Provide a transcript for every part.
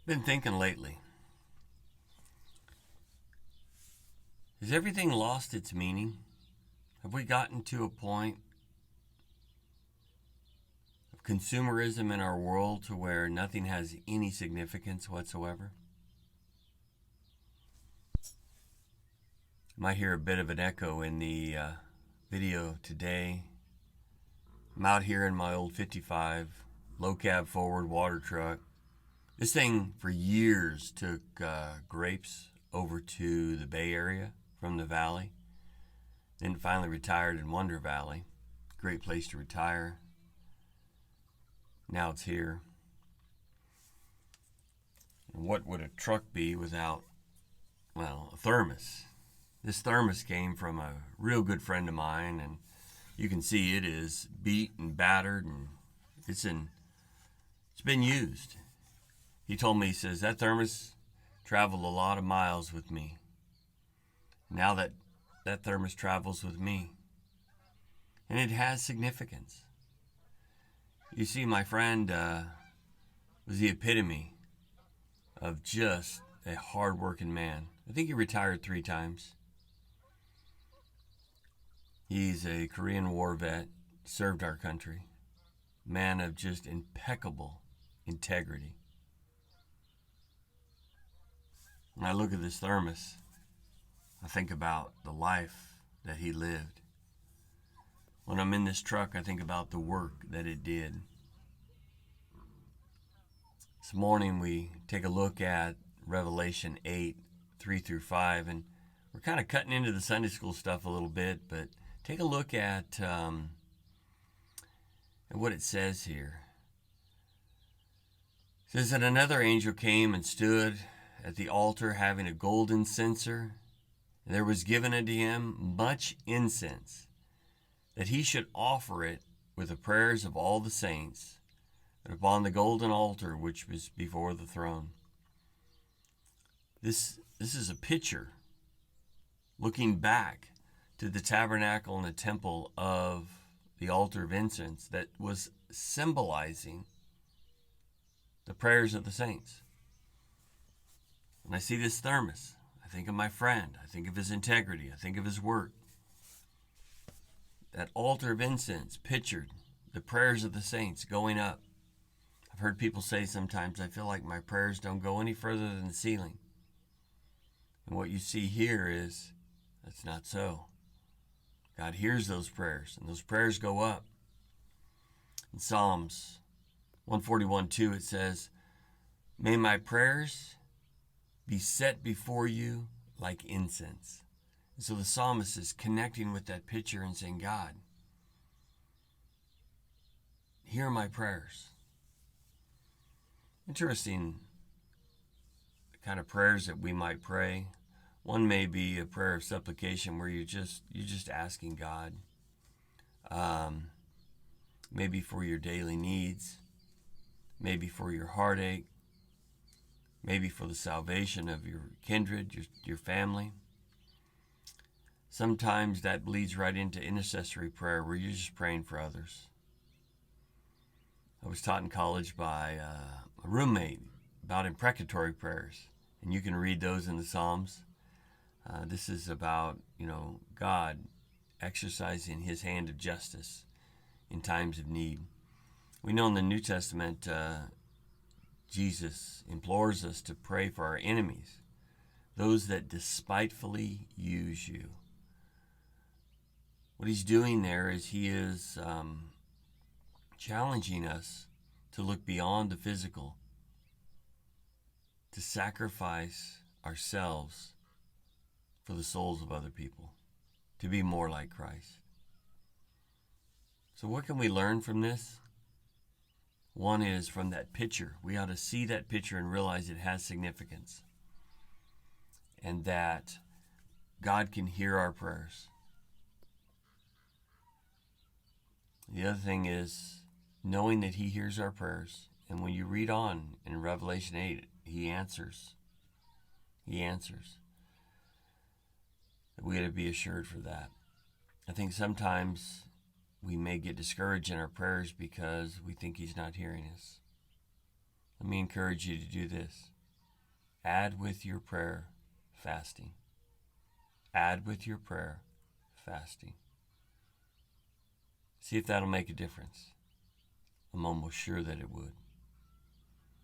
Been thinking lately, has everything lost its meaning? Have we gotten to a point of consumerism in our world to where nothing has any significance whatsoever? You might hear a bit of an echo in the video today. I'm out here in my old 55 low cab forward water truck. This thing for years took grapes over to the Bay Area from the valley. Then finally retired in Wonder Valley. Great place to retire. Now it's here. And what would a truck be without, well, a thermos? This thermos came from a real good friend of mine, and you can see it is beat and battered, and it's been used. He told me, he says, that thermos traveled a lot of miles with me. Now that thermos travels with me. And it has significance. You see, my friend was the epitome of just a hard-working man. I think he retired 3 times. He's a Korean War vet, served our country. Man of just impeccable integrity. When I look at this thermos, I think about the life that he lived. When I'm in this truck, I think about the work that it did. This morning we take a look at Revelation 8, 3 through 5, and we're kind of cutting into the Sunday school stuff a little bit, but take a look at what it says here. It says that another angel came and stood at the altar having a golden censer, and there was given unto him much incense, that he should offer it with the prayers of all the saints, and upon the golden altar which was before the throne. This is a picture looking back to the tabernacle and the temple of the altar of incense that was symbolizing the prayers of the saints. When I see this thermos, I think of my friend. I think of his integrity. I think of his work. That altar of incense pictured the prayers of the saints going up. I've heard people say sometimes, I feel like my prayers don't go any further than the ceiling. And what you see here is, that's not so. God hears those prayers, and those prayers go up. In Psalms 141:2, it says, may my prayers be set before you like incense. And so the psalmist is connecting with that picture and saying, God, hear my prayers. Interesting the kind of prayers that we might pray. One may be a prayer of supplication where you're just asking God, maybe for your daily needs, maybe for your heartache, maybe for the salvation of your kindred, your family. Sometimes that leads right into intercessory prayer where you're just praying for others. I was taught in college by a roommate about imprecatory prayers, and you can read those in the Psalms. This is about, God exercising his hand of justice in times of need. We know in the New Testament, Jesus implores us to pray for our enemies, those that despitefully use you. What he's doing there is he is challenging us to look beyond the physical, to sacrifice ourselves for the souls of other people, to be more like Christ. So what can we learn from this? One is from that picture. We ought to see that picture and realize it has significance, and that God can hear our prayers. The other thing is knowing that he hears our prayers. And when you read on in Revelation 8, he answers. He answers. We got to be assured for that. I think sometimes we may get discouraged in our prayers because we think he's not hearing us. Let me encourage you to do this. Add with your prayer fasting. Add with your prayer fasting. See if that'll make a difference. I'm almost sure that it would.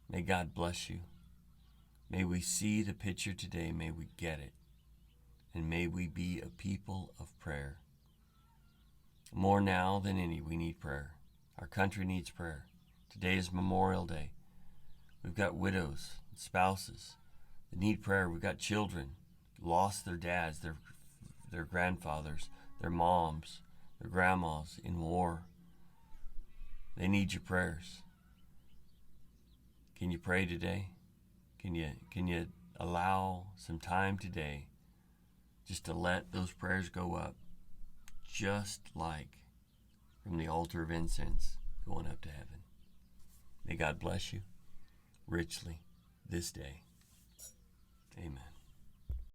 May God bless you. May we see the picture today. May we get it. And may we be a people of prayer. More now than any, we need prayer. Our country needs prayer. Today is Memorial Day. We've got widows, spouses that need prayer. We've got children lost their dads, their grandfathers, their moms, their grandmas in war. They need your prayers. Can you pray today? Can you allow some time today just to let those prayers go up, just like from the altar of incense going up to heaven? May God bless you richly this day.